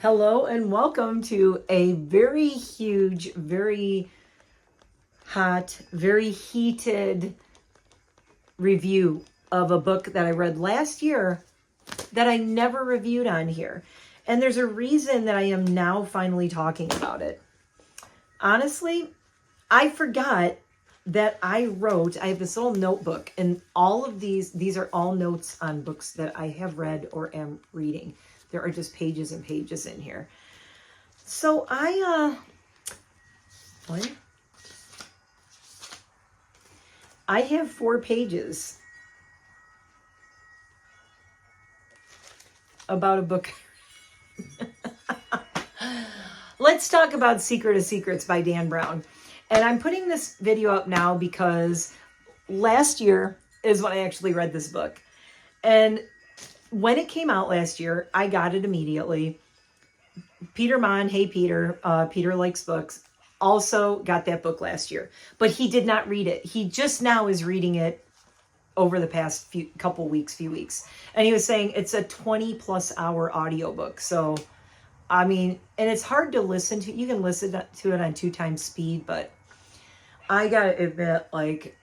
Hello and welcome to a very huge, very hot, very heated review of a book that I read last year that I never reviewed on here. And there's a reason that I am now finally talking about it. Honestly, I forgot that I have this little notebook, and all of these are all notes on books that I have read or am reading. There are just pages and pages in here. So I have 4 pages about a book. Let's talk about Secret of Secrets by Dan Brown. And I'm putting this video up now because last year is when I actually read this book. And when it came out last year, I got it immediately. Peter Mon, hey Peter, Peter likes books, also got that book last year. But he did not read it. He just now is reading it over the past few weeks. And he was saying it's a 20+ hour audiobook. So, I mean, and it's hard to listen to. You can listen to it on 2 times speed, but I gotta admit, like,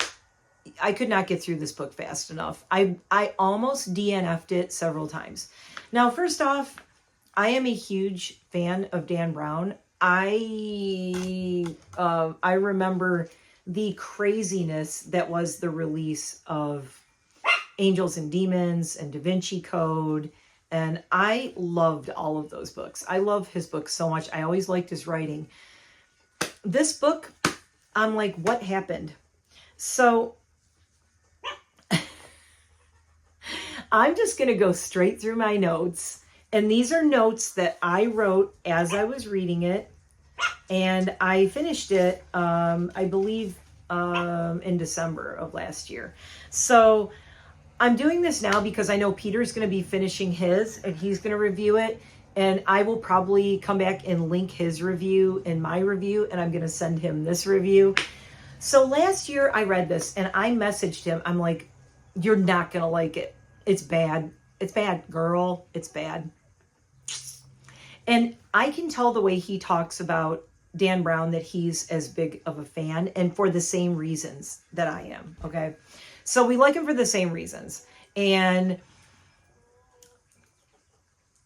I could not get through this book fast enough. I almost DNF'd it several times. Now, first off, I am a huge fan of Dan Brown. I remember the craziness that was the release of Angels and Demons and Da Vinci Code. And I loved all of those books. I love his books so much. I always liked his writing. This book, I'm like, what happened? So I'm just going to go straight through my notes. And these are notes that I wrote as I was reading it. And I finished it, I believe, in December of last year. So I'm doing this now because I know Peter's going to be finishing his and he's going to review it. And I will probably come back and link his review in my review. And I'm going to send him this review. So last year I read this and I messaged him. I'm like, you're not going to like it. It's bad. It's bad, girl. It's bad. And I can tell the way he talks about Dan Brown that he's as big of a fan, and for the same reasons that I am. Okay. So we like him for the same reasons. And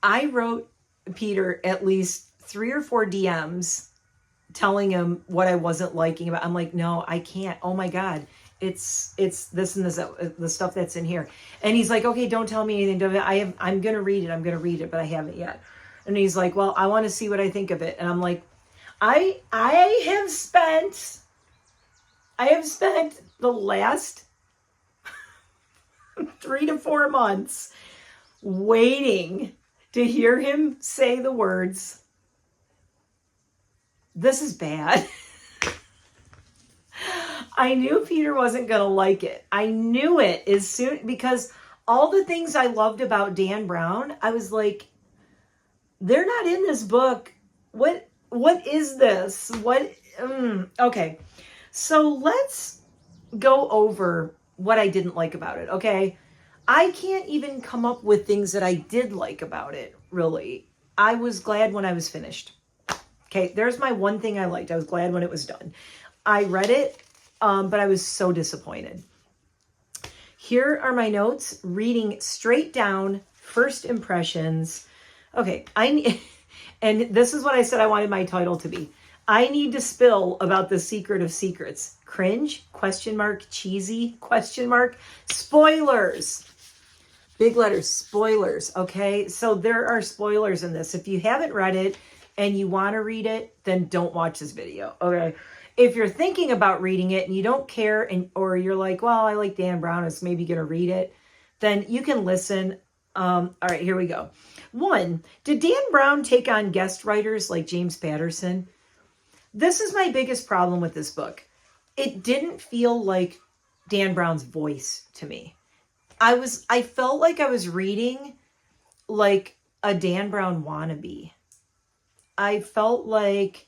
I wrote Peter at least 3 or 4 DMs telling him what I wasn't liking about. I'm like, no, I can't. Oh my God. It's this and this, the stuff that's in here. And he's like, okay, don't tell me anything. I'm going to read it. I'm going to read it, but I haven't yet. And he's like, well, I want to see what I think of it. And I'm like, I have spent the last 3 to 4 months waiting to hear him say the words, this is bad. I knew Peter wasn't going to like it. I knew it as soon, because all the things I loved about Dan Brown, I was like, they're not in this book. What is this? Okay. So let's go over what I didn't like about it. Okay. I can't even come up with things that I did like about it, really. I was glad when I was finished. Okay. There's my one thing I liked. I was glad when it was done. I read it, but I was so disappointed. Here are my notes, reading straight down, first impressions. Okay, and this is what I said I wanted my title to be. I need to spill about the Secret of Secrets. Cringe, ? Cheesy, ? Spoilers. Big letters, spoilers, okay? So there are spoilers in this. If you haven't read it and you want to read it, then don't watch this video, okay? If you're thinking about reading it and you don't care, or you're like, well, I like Dan Brown, is maybe going to read it, then you can listen. All right, here we go. 1, did Dan Brown take on guest writers like James Patterson? This is my biggest problem with this book. It didn't feel like Dan Brown's voice to me. I felt like I was reading like a Dan Brown wannabe. I felt like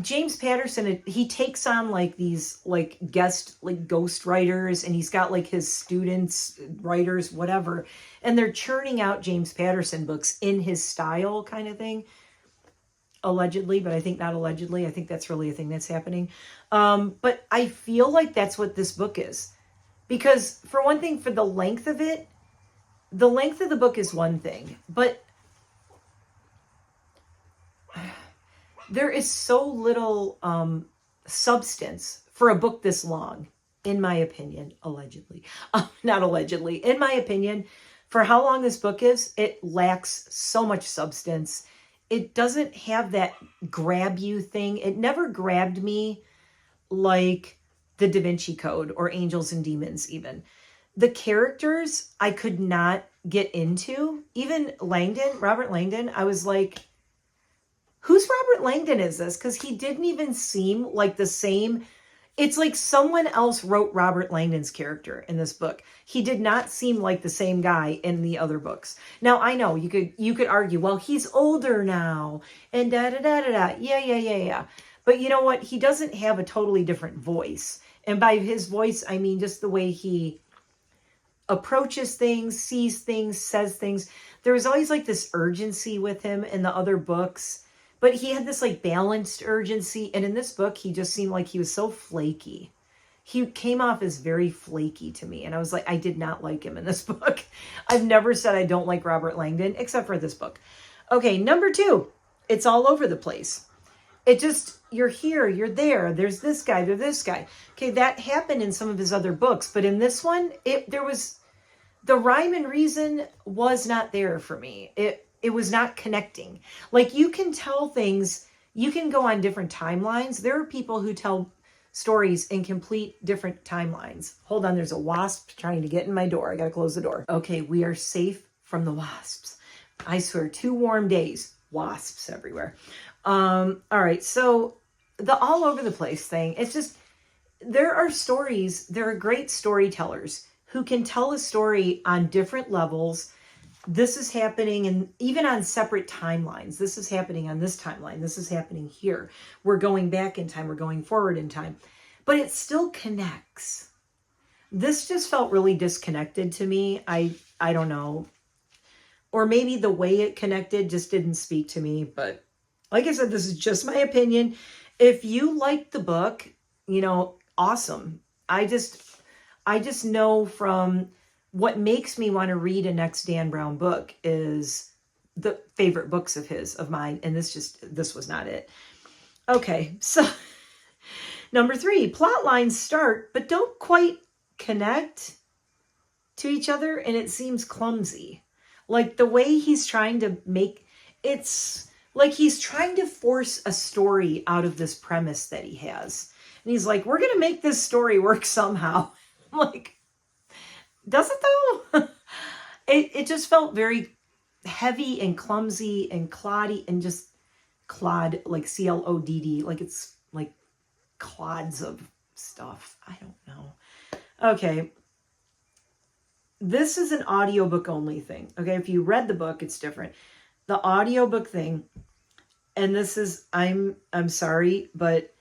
James Patterson, he takes on like these like guest like ghost writers, and he's got like his students, writers, whatever, and they're churning out James Patterson books in his style kind of thing. Allegedly, but I think not allegedly. I think that's really a thing that's happening. But I feel like that's what this book is. Because for one thing, for the length of it, the length of the book is one thing, but there is so little substance for a book this long, in my opinion, allegedly. Not allegedly. In my opinion, for how long this book is, it lacks so much substance. It doesn't have that grab you thing. It never grabbed me like the Da Vinci Code or Angels and Demons even. The characters I could not get into. Even Langdon, Robert Langdon, I was like, whose Robert Langdon is this? Because he didn't even seem like the same. It's like someone else wrote Robert Langdon's character in this book. He did not seem like the same guy in the other books. Now, I know you could argue, well, he's older now and da-da-da-da-da. Yeah. But you know what? He doesn't have a totally different voice. And by his voice, I mean just the way he approaches things, sees things, says things. There was always like this urgency with him in the other books. But he had this like balanced urgency. And in this book, he just seemed like he was so flaky. He came off as very flaky to me. And I was like, I did not like him in this book. I've never said I don't like Robert Langdon, except for this book. Okay, number 2. It's all over the place. It just, you're here, you're there. There's this guy, there's this guy. Okay, that happened in some of his other books. But in this one, the rhyme and reason was not there for me. It was not connecting. Like, you can tell things, you can go on different timelines. There are people who tell stories in complete different timelines. Hold on, there's a wasp trying to get in my door. I gotta close the door. Okay, we are safe from the wasps. I swear, 2 warm days, wasps everywhere. All right, so the all over the place thing, it's just, there are great storytellers who can tell a story on different levels. This is happening, and even on separate timelines. This is happening on this timeline. This is happening here. We're going back in time. We're going forward in time. But it still connects. This just felt really disconnected to me. I don't know. Or maybe the way it connected just didn't speak to me. But like I said, this is just my opinion. If you liked the book, awesome. I just know from what makes me want to read a next Dan Brown book is the favorite books of mine. And this was not it. Okay. So number 3, plot lines start, but don't quite connect to each other. And it seems clumsy. Like the way he's trying to it's like he's trying to force a story out of this premise that he has. And he's like, we're going to make this story work somehow. I'm like, does it though? It just felt very heavy and clumsy and cloddy and just clod, like CLODD, like it's like clods of stuff. I don't know. Okay. This is an audiobook only thing. Okay. If you read the book, it's different. The audiobook thing, and this is, I'm sorry, but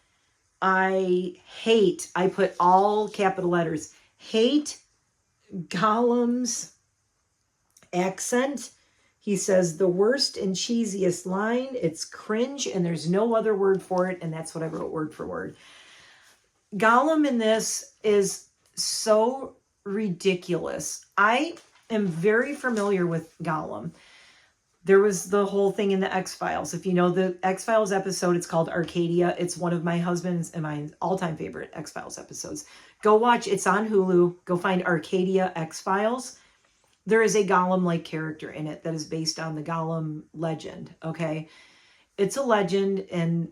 I put all capital letters, hate Gollum's accent. He says the worst and cheesiest line. It's cringe, and there's no other word for it, and that's what I wrote word for word. Gollum in this is so ridiculous. I am very familiar with Gollum. There was the whole thing in the X-Files. If you know the X-Files episode, it's called Arcadia. It's one of my husband's and my all-time favorite X-Files episodes. Go watch. It's on Hulu. Go find Arcadia X-Files. There is a Gollum-like character in it that is based on the Gollum legend, okay? It's a legend, and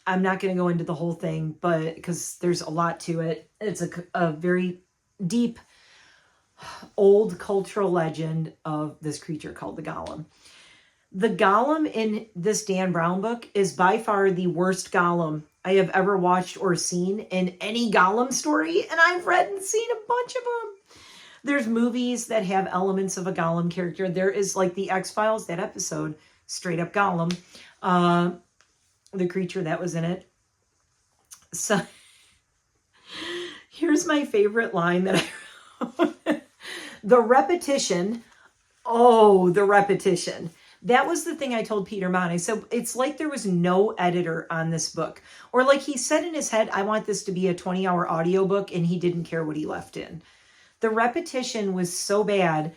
I'm not going to go into the whole thing, but because there's a lot to it. It's a very deep, old cultural legend of this creature called the Gollum. The Gollum in this Dan Brown book is by far the worst Gollum I have ever watched or seen in any Gollum story, and I've read and seen a bunch of them. There's movies that have elements of a Gollum character. There is like the X-Files, that episode, straight up Gollum. the creature that was in it. So here's my favorite line that I wrote. The repetition. Oh, the repetition. That was the thing I told Peter Mon. I said, it's like there was no editor on this book. Or like he said in his head, I want this to be a 20-hour audiobook, and he didn't care what he left in. The repetition was so bad.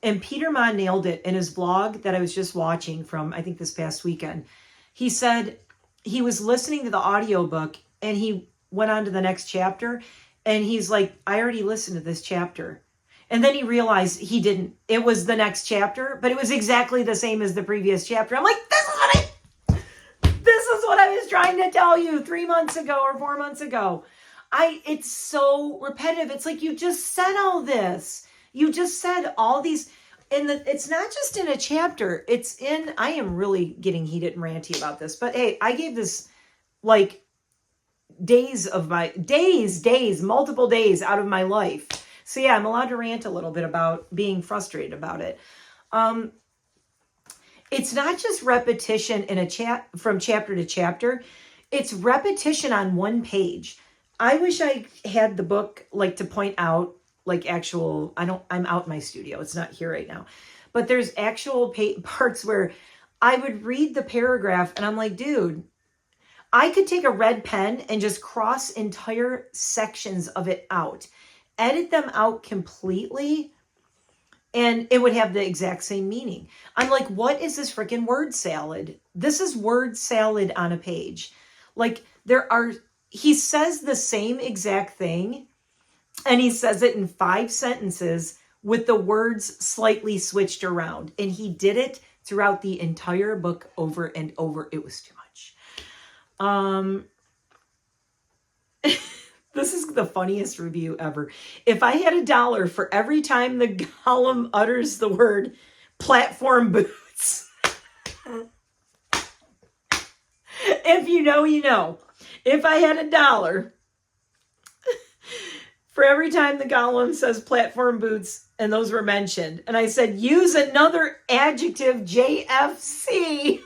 And Peter Mon nailed it in his blog that I was just watching from, I think, this past weekend. He said he was listening to the audiobook and he went on to the next chapter. And he's like, I already listened to this chapter. And then he realized he didn't. It was the next chapter, but it was exactly the same as the previous chapter. I'm like, this is what I was trying to tell you 3 months ago or 4 months ago. It's so repetitive. It's like, you just said all this. You just said all these, and it's not just in a chapter. It's in, I am really getting heated and ranty about this, but hey, I gave this like multiple days out of my life. So yeah, I'm allowed to rant a little bit about being frustrated about it. It's not just repetition in a chat from chapter to chapter. It's repetition on one page. I wish I had the book like to point out like actual, I'm out in my studio. It's not here right now, but there's actual parts where I would read the paragraph and I'm like, dude, I could take a red pen and just cross entire sections of it out, edit them out completely, and it would have the exact same meaning. I'm like, what is this freaking word salad? This is word salad on a page. Like he says the same exact thing, and he says it in 5 sentences with the words slightly switched around. And he did it throughout the entire book over and over. It was too much. This is the funniest review ever. If I had $1 for every time the Gollum utters the word platform boots. If you know, you know. If I had $1 for every time the Gollum says platform boots and those were mentioned, and I said, use another adjective, JFC.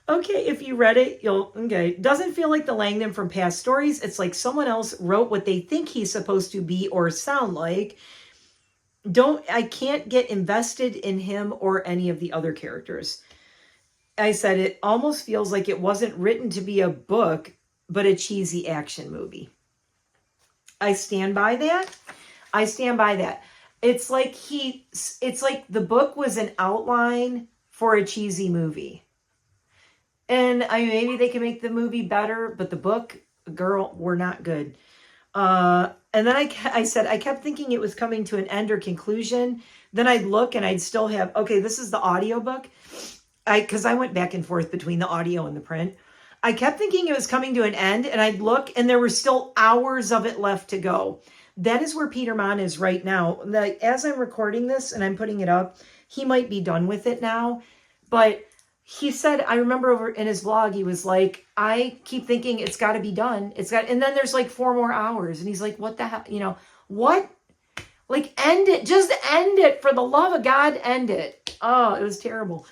Okay, if you read it, okay. Doesn't feel like the Langdon from past stories. It's like someone else wrote what they think he's supposed to be or sound like. I can't get invested in him or any of the other characters. I said, it almost feels like it wasn't written to be a book, but a cheesy action movie. I stand by that. It's like the book was an outline for a cheesy movie. And maybe they can make the movie better, but the book, girl, were not good. And then I said, I kept thinking it was coming to an end or conclusion. Then I'd look and I'd still have, okay, this is the audiobook. Because I went back and forth between the audio and the print. I kept thinking it was coming to an end, and I'd look and there were still hours of it left to go. That is where Peter Mon is right now. As I'm recording this and I'm putting it up, he might be done with it now. But he said, I remember over in his blog, he was like, I keep thinking it's got to be done. And then there's like 4 more hours. And he's like, what the hell? What? Like, end it. Just end it. For the love of God, end it. Oh, it was terrible.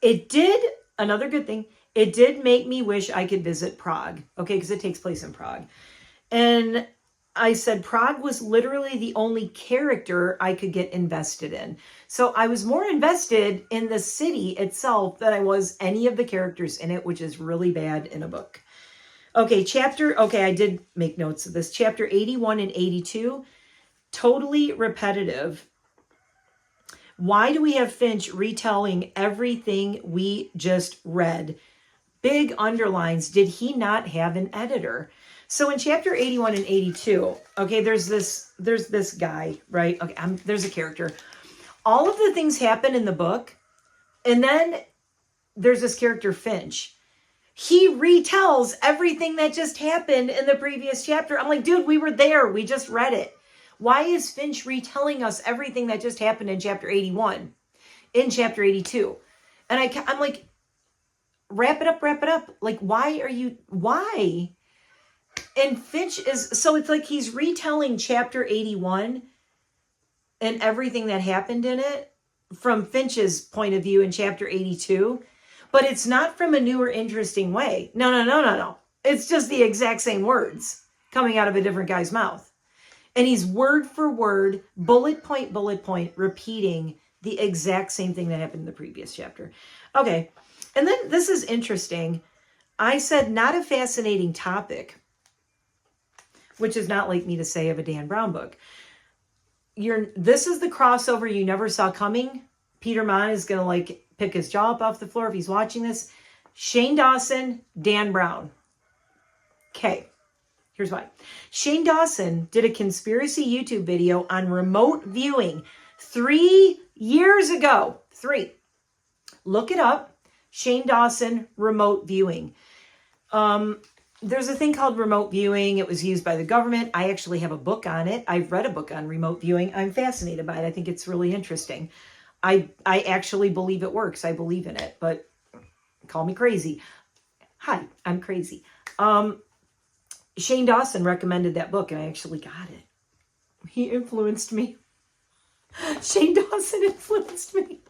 It did, another good thing, it did make me wish I could visit Prague. Okay, because it takes place in Prague. And I said Prague was literally the only character I could get invested in. So I was more invested in the city itself than I was any of the characters in it, which is really bad in a book. Okay, I did make notes of this. Chapter 81 and 82, totally repetitive. Why do we have Finch retelling everything we just read? Big underlines. Did he not have an editor? So in chapter 81 and 82, okay, there's this guy, right? Okay, there's a character. All of the things happen in the book, and then there's this character, Finch. He retells everything that just happened in the previous chapter. I'm like, dude, we were there. We just read it. Why is Finch retelling us everything that just happened in chapter 81, in chapter 82? And I'm like, wrap it up. Like, why? And Finch so it's like he's retelling chapter 81 and everything that happened in it. from Finch's point of view in chapter 82, but it's not from a new or interesting way. No. It's just the exact same words coming out of a different guy's mouth. And he's word for word, bullet point, repeating the exact same thing that happened in the previous chapter. Okay. And then this is interesting. I said not a fascinating topic, which is not like me to say of a Dan Brown book. This is the crossover you never saw coming. Peter Mon is going to like pick his jaw up off the floor if he's watching this. Shane Dawson, Dan Brown. Okay, here's why. Shane Dawson did a conspiracy YouTube video on remote viewing 3 years ago. 3. Look it up. Shane Dawson, remote viewing. There's a thing called remote viewing. It was used by the government. I actually have a book on it. I've read a book on remote viewing. I'm fascinated by it. I think it's really interesting. I actually believe it works. I believe in it, but call me crazy. Hi, I'm crazy. Shane Dawson recommended that book, and I actually got it. He influenced me. Shane Dawson influenced me.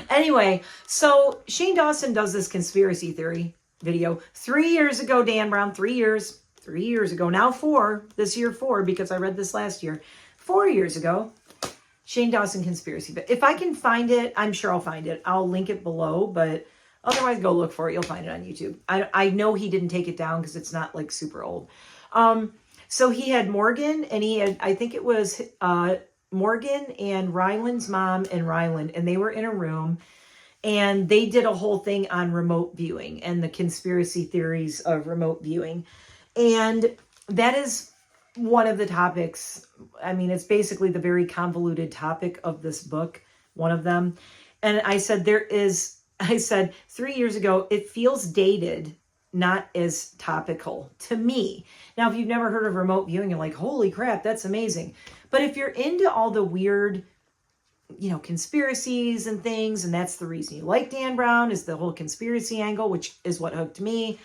Anyway, so Shane Dawson does this conspiracy theory video 3 years ago. Dan Brown, 3 years ago, now 4, this year 4, because I read this last year, 4 years ago, Shane Dawson conspiracy. But if I can find it, I'm sure I'll find it. I'll link it below, but otherwise go look for it. You'll find it on YouTube. I know he didn't take it down because it's not like super old. So he had Morgan, and he had, I think it was Morgan and Ryland's mom and Ryland, and they were in a room. And they did a whole thing on remote viewing and the conspiracy theories of remote viewing. And that is one of the topics. I mean, it's basically the very convoluted topic of this book, one of them. And I said, 3 years ago, it feels dated, not as topical to me. Now, if you've never heard of remote viewing, you're like, holy crap, that's amazing. But if you're into all the weird, conspiracies and things, and that's the reason you like Dan Brown, is the whole conspiracy angle, which is what hooked me.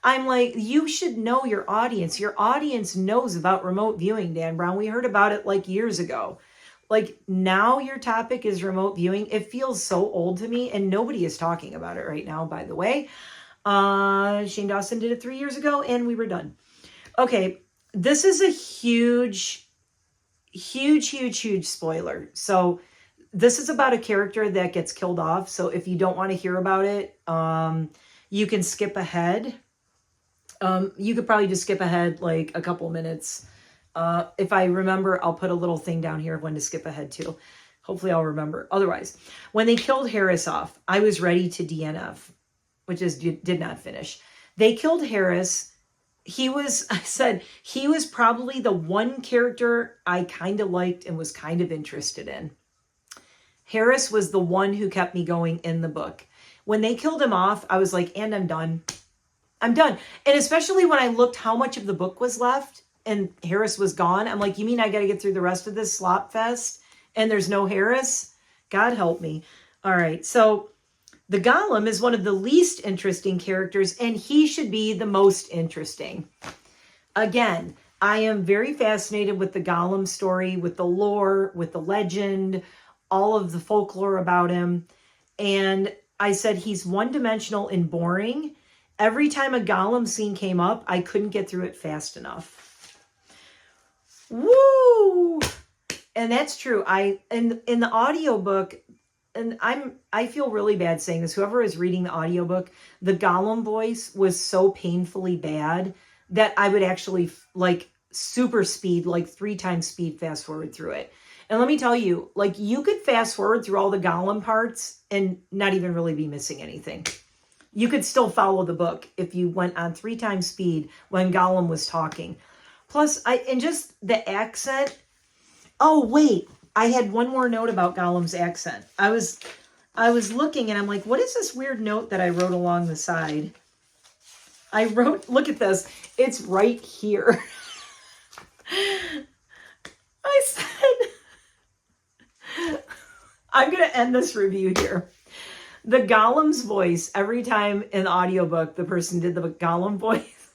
I'm like, you should know your audience. Your audience knows about remote viewing, Dan Brown. We heard about it like years ago. Like, now your topic is remote viewing. It feels so old to me, and nobody is talking about it right now, by the way. Shane Dawson did it 3 years ago, and we were done. Okay, this is a huge spoiler. So this is about a character that gets killed off. So if you don't want to hear about it, you can skip ahead. You could probably just skip ahead like a couple minutes. If I remember, I'll put a little thing down here of when to skip ahead to. Hopefully I'll remember. Otherwise, when they killed Harris off, I was ready to DNF, which is did not finish. They killed Harris. He was probably the one character I kind of liked and was kind of interested in. Harris was the one who kept me going in the book. When they killed him off, I was like, and I'm done. I'm done. And especially when I looked how much of the book was left and Harris was gone, I'm like, you mean I got to get through the rest of this slop fest and there's no Harris? God help me. All right. So the Golem is one of the least interesting characters, and he should be the most interesting. Again, I am very fascinated with the Golem story, with the lore, with the legend, all of the folklore about him. And I said he's one-dimensional and boring. Every time a Golem scene came up, I couldn't get through it fast enough. Woo! And that's true. In the audiobook, and I feel really bad saying this, whoever is reading the audiobook, the Golem voice was so painfully bad that I would actually like super speed, like 3 times speed fast forward through it. And let me tell you, like, you could fast forward through all the Golem parts and not even really be missing anything. You could still follow the book if you went on 3 times speed when Golem was talking. Plus, and just the accent. Oh, wait. I had one more note about Gollum's accent. I was looking and I'm like, what is this weird note that I wrote along the side? I wrote, look at this. It's right here. I said, I'm going to end this review here. The Gollem's voice, every time in the audiobook, the person did the Gollum voice.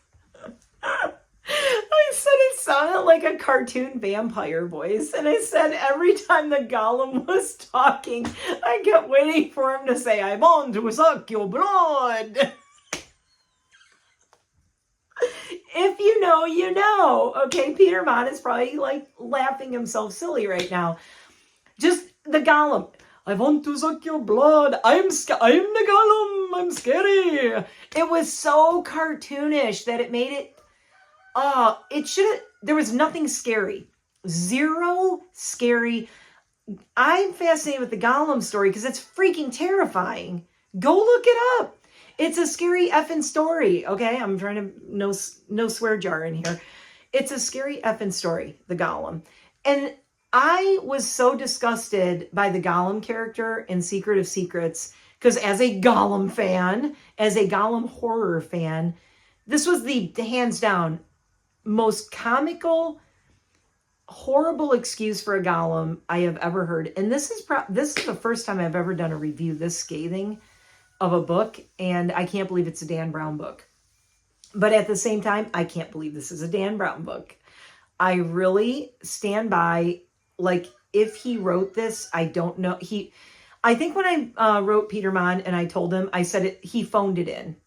I said it sounded like a cartoon vampire voice. And I said every time the golem was talking, I kept waiting for him to say, I want to suck your blood. If you know, you know. Okay, Peter Mon is probably like laughing himself silly right now. Just the golem. I want to suck your blood. I'm the golem. I'm scary. It was so cartoonish that it made it. It should have. There was nothing scary. Zero scary. I'm fascinated with the golem story because it's freaking terrifying. Go look it up. It's a scary effing story. Okay, I'm trying to no swear jar in here. It's a scary effing story. The golem, and I was so disgusted by the Gollum character in Secret of Secrets because as a Gollum fan, as a Gollum horror fan, this was the hands down most comical, horrible excuse for a Gollum I have ever heard. And this is the first time I've ever done a review this scathing of a book, and I can't believe it's a Dan Brown book. But at the same time, I can't believe this is a Dan Brown book. I really stand by. Like, if he wrote this, I don't know. I think when I wrote Peter Mon and I told him, I said he phoned it in,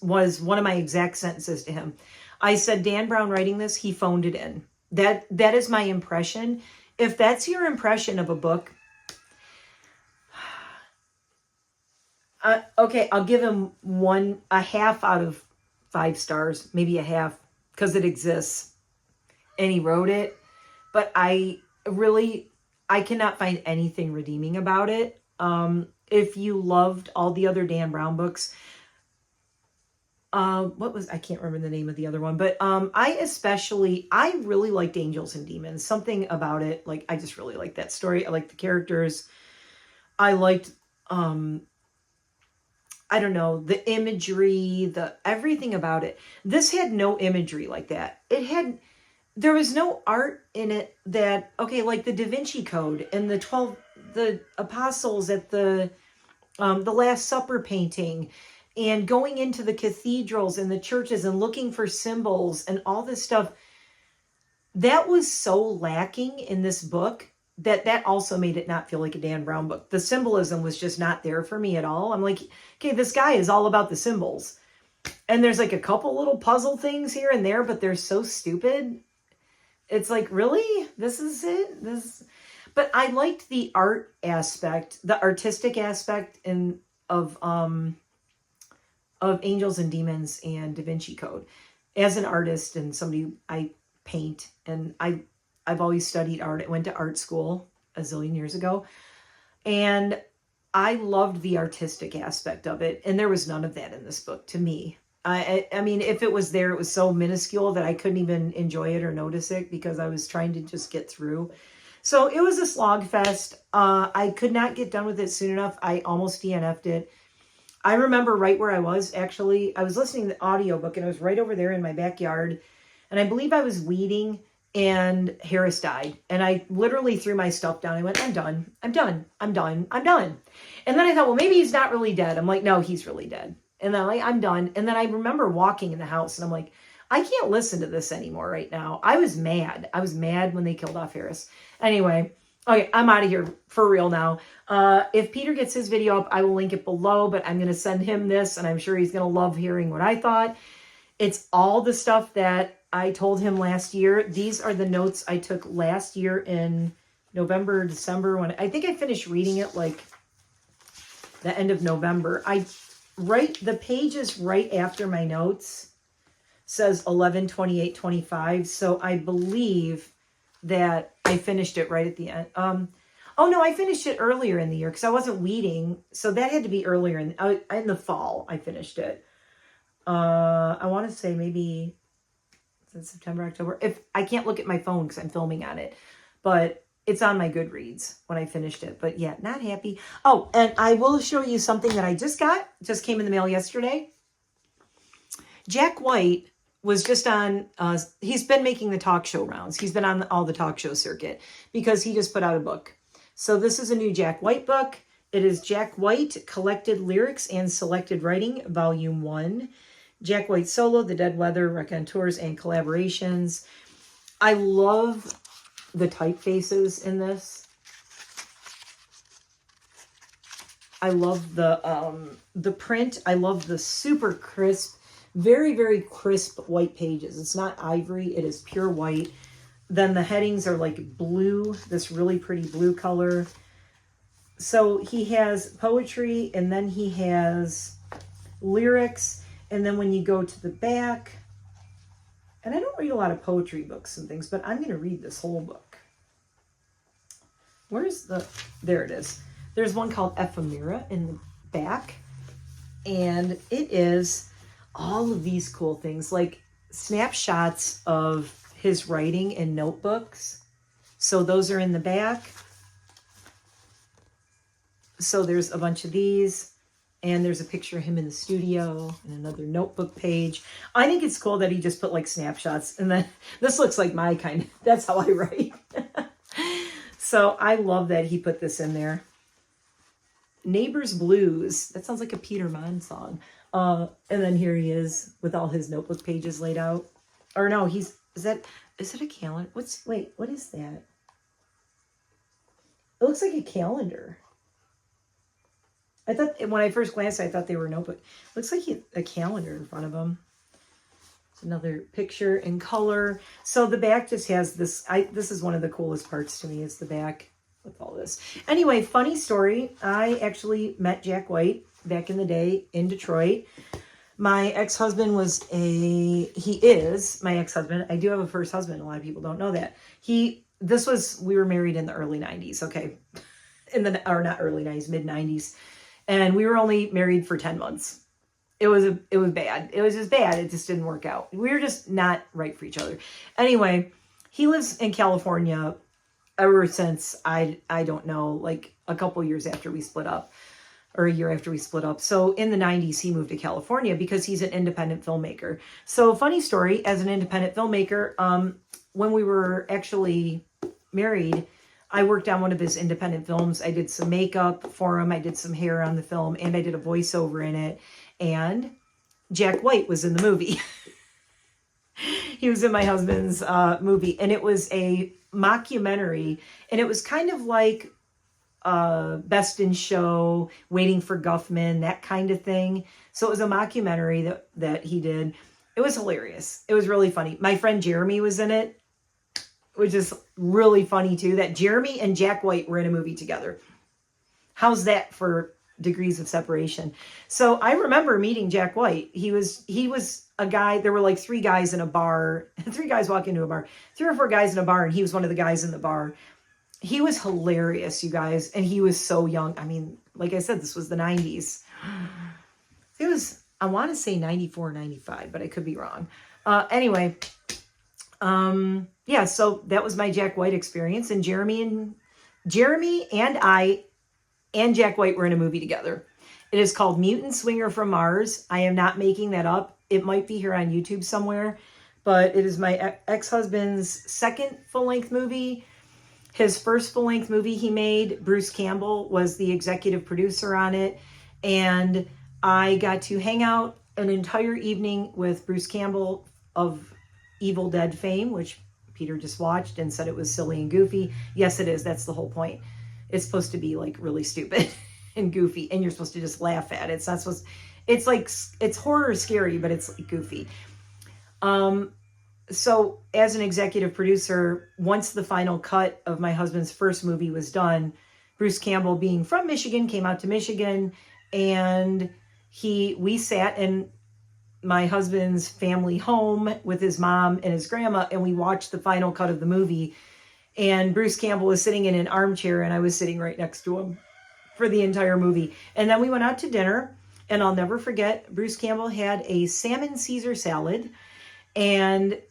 was one of my exact sentences to him. I said, Dan Brown writing this, he phoned it in. That is my impression. If that's your impression of a book, okay, I'll give him a half out of 5 stars, maybe a half, because it exists. And he wrote it. But I cannot find anything redeeming about it. If you loved all the other Dan Brown books, I can't remember the name of the other one, but I really liked Angels and Demons. Something about it, like, I just really liked that story. I liked the characters. I liked, I don't know, the imagery, everything about it. This had no imagery like that. There was no art in it that, okay, like the Da Vinci Code and the apostles at the Last Supper painting and going into the cathedrals and the churches and looking for symbols and all this stuff. That was so lacking in this book that also made it not feel like a Dan Brown book. The symbolism was just not there for me at all. I'm like, okay, this guy is all about the symbols. And there's like a couple little puzzle things here and there, but they're so stupid. It's like, really? This is it? But I liked the art aspect, the artistic aspect of Angels and Demons and Da Vinci Code. As an artist and somebody, I paint, and I've always studied art. I went to art school a zillion years ago, and I loved the artistic aspect of it, and there was none of that in this book to me. I mean, if it was there, it was so minuscule that I couldn't even enjoy it or notice it because I was trying to just get through. So it was a slog fest. I could not get done with it soon enough. I almost DNF'd it. I remember right where I was, actually. I was listening to the audiobook, and I was right over there in my backyard. And I believe I was weeding, and Harris died. And I literally threw my stuff down. I went, I'm done. I'm done. I'm done. I'm done. And then I thought, well, maybe he's not really dead. I'm like, no, he's really dead. And then I'm done. And then I remember walking in the house, and I'm like, I can't listen to this anymore right now. I was mad. I was mad when they killed off Harris. Anyway, okay, I'm out of here for real now. If Peter gets his video up, I will link it below, but I'm going to send him this, and I'm sure he's going to love hearing what I thought. It's all the stuff that I told him last year. These are the notes I took last year in November, December, when I think I finished reading it like the end of November. The pages right after my notes says 11/28/25. So I believe that I finished it right at the end. Oh no, I finished it earlier in the year because I wasn't weeding. So that had to be earlier in the fall. I finished it. I want to say maybe since September, October. If I can't look at my phone because I'm filming on it, but it's on my Goodreads when I finished it. But yeah, not happy. Oh, and I will show you something that I just came in the mail yesterday. Jack White was just on, he's been making the talk show rounds. He's been on all the talk show circuit because he just put out a book. So this is a new Jack White book. It is Jack White, Collected Lyrics and Selected Writing, Volume 1. Jack White Solo, The Dead Weather, Raconteurs, and Collaborations. I love the typefaces in this. I love the print. I love the super crisp, very, very crisp white pages. It's not ivory. It is pure white. Then the headings are like blue, this really pretty blue color. So he has poetry, and then he has lyrics. And then when you go to the back, and I don't read a lot of poetry books and things, but I'm going to read this whole book. There it is. There's one called Ephemera in the back. And it is all of these cool things, like snapshots of his writing in notebooks. So those are in the back. So there's a bunch of these. And there's a picture of him in the studio and another notebook page. I think it's cool that he just put like snapshots. And then this looks like my kind of, that's how I write. So I love that he put this in there. Neighbors Blues. That sounds like a Peter Mann song. And then here he is with all his notebook pages laid out. Or no, is it a calendar? Wait, what is that? It looks like a calendar. I thought, when I first glanced, I thought they were notebook. Looks like a calendar in front of him. It's another picture in color. So the back just has this. This is one of the coolest parts to me, is the back with all this. Anyway, funny story. I actually met Jack White back in the day in Detroit. My ex-husband he is my ex-husband. I do have a first husband. A lot of people don't know that. We were married in the early 90s. Okay. Not early 90s, mid 90s. And we were only married for 10 months. It was bad. It was just bad. It just didn't work out. We were just not right for each other. Anyway, he lives in California ever since, I don't know, like a couple years after we split up, or a year after we split up. So in the 90s, he moved to California because he's an independent filmmaker. So funny story, as an independent filmmaker, when we were actually married, I worked on one of his independent films. I did some makeup for him. I did some hair on the film, and I did a voiceover in it. And Jack White was in the movie. He was in my husband's movie, and it was a mockumentary, and it was kind of like Best in Show, Waiting for Guffman, that kind of thing. So it was a mockumentary that he did. It was hilarious. It was really funny. My friend Jeremy was in it, which is really funny too, that Jeremy and Jack White were in a movie together. How's that for degrees of separation? So I remember meeting Jack White. He was a guy, there were like three guys in a bar, three guys walk into a bar, 3 or 4 guys in a bar, and he was one of the guys in the bar. He was hilarious, you guys, and he was so young. I mean, like I said, this was the 90s. It was, I want to say 94, 95, but I could be wrong. Anyway, yeah, so that was my Jack White experience, and Jeremy and I and Jack White were in a movie together. It is called Mutant Swinger from Mars. I am not making that up. It might be here on YouTube somewhere, but it is my ex-husband's second full-length movie. His first full-length movie he made, Bruce Campbell, was the executive producer on it, and I got to hang out an entire evening with Bruce Campbell of Evil Dead fame, which Peter just watched and said it was silly and goofy. Yes, it is. That's the whole point. It's supposed to be like really stupid and goofy, and you're supposed to just laugh at it. It's not supposed, it's like, it's horror scary, but it's like goofy. So as an executive producer, once the final cut of my husband's first movie was done, Bruce Campbell, being from Michigan, came out to Michigan, and we sat in my husband's family home with his mom and his grandma, and we watched the final cut of the movie. And Bruce Campbell was sitting in an armchair, and I was sitting right next to him for the entire movie. And then we went out to dinner, and I'll never forget, Bruce Campbell had a salmon Caesar salad, and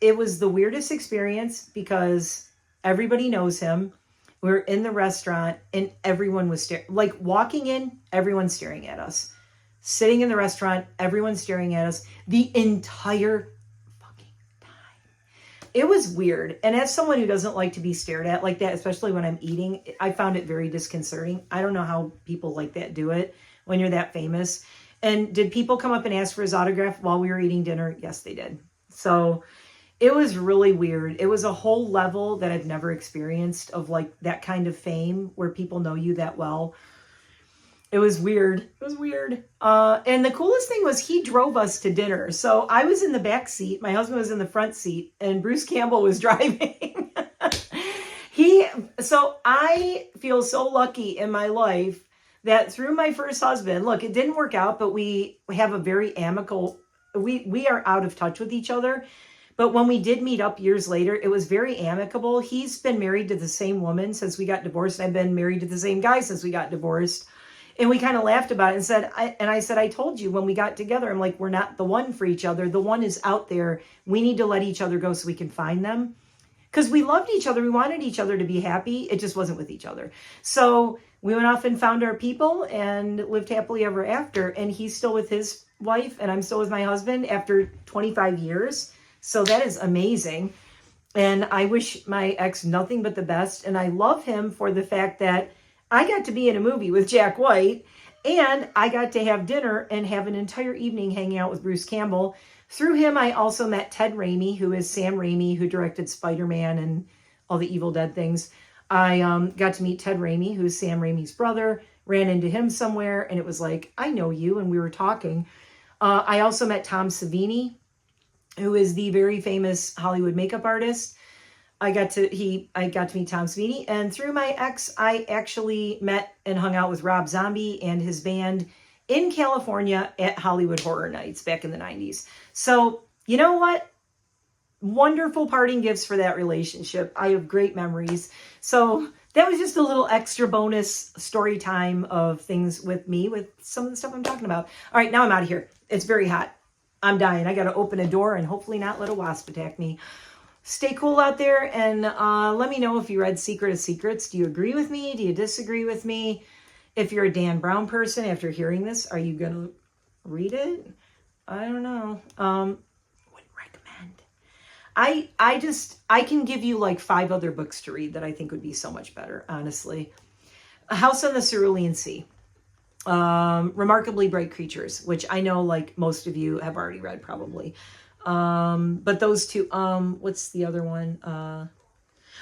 it was the weirdest experience because everybody knows him. We were in the restaurant, and everyone was staring. Like, walking in, everyone's staring at us. Sitting in the restaurant, everyone's staring at us the entire fucking time. It was weird. And as someone who doesn't like to be stared at like that, especially when I'm eating, I found it very disconcerting. I don't know how people like that do it when you're that famous. And did people come up and ask for his autograph while we were eating dinner? Yes, they did. So It was really weird. It was a whole level that I've never experienced of like that kind of fame where people know you that well. It was weird. It was weird. And the coolest thing was he drove us to dinner. So I was in the back seat. My husband was in the front seat and Bruce Campbell was driving. So I feel so lucky in my life that through my first husband, look, it didn't work out, but we have a very amicable, we are out of touch with each other. But when we did meet up years later, it was very amicable. He's been married to the same woman since we got divorced. I've been married to the same guy since we got divorced. And we kind of laughed about it and said, I said, I told you when we got together, I'm like, we're not the one for each other. The one is out there. We need to let each other go so we can find them. Because we loved each other. We wanted each other to be happy. It just wasn't with each other. So we went off and found our people and lived happily ever after. And he's still with his wife and I'm still with my husband after 25 years. So that is amazing. And I wish my ex nothing but the best. And I love him for the fact that I got to be in a movie with Jack White and I got to have dinner and have an entire evening hanging out with Bruce Campbell. Through him, I also met Ted Raimi, who is Sam Raimi, who directed Spider-Man and all the Evil Dead things. I got to meet Ted Raimi, who's Sam Raimi's brother, ran into him somewhere, and it was like, I know you, and we were talking. I also met Tom Savini, who is the very famous Hollywood makeup artist. I got to meet Tom Savini, and through my ex, I actually met and hung out with Rob Zombie and his band in California at Hollywood Horror Nights back in the 90s. So, you know what? Wonderful parting gifts for that relationship. I have great memories. So that was just a little extra bonus story time of things with me, with some of the stuff I'm talking about. All right, now I'm out of here. It's very hot. I'm dying. I got to open a door and hopefully not let a wasp attack me. Stay cool out there and let me know if you read Secret of Secrets. Do you agree with me? Do you disagree with me? If you're a Dan Brown person, after hearing this, are you going to read it? I don't know. Wouldn't recommend. I can give you like 5 other books to read that I think would be so much better, honestly. A House on the Cerulean Sea. Remarkably Bright Creatures, which I know like most of you have already read probably. But those two, what's the other one?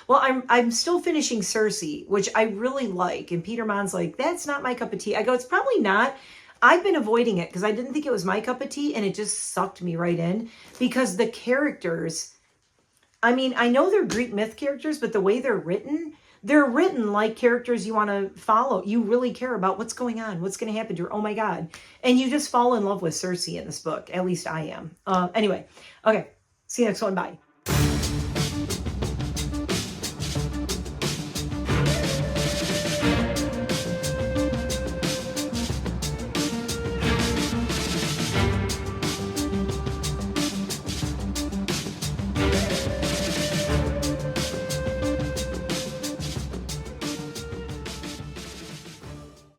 Well, I'm still finishing Circe, which I really like. And Peter Mon's like, that's not my cup of tea. I go, it's probably not. I've been avoiding it because I didn't think it was my cup of tea. And it just sucked me right in because the characters, I mean, I know they're Greek myth characters, but the way they're written like characters you want to follow. You really care about what's going on, what's going to happen to her. Oh my God. And you just fall in love with Circe in this book. At least I am. Anyway, okay. See you next one. Bye.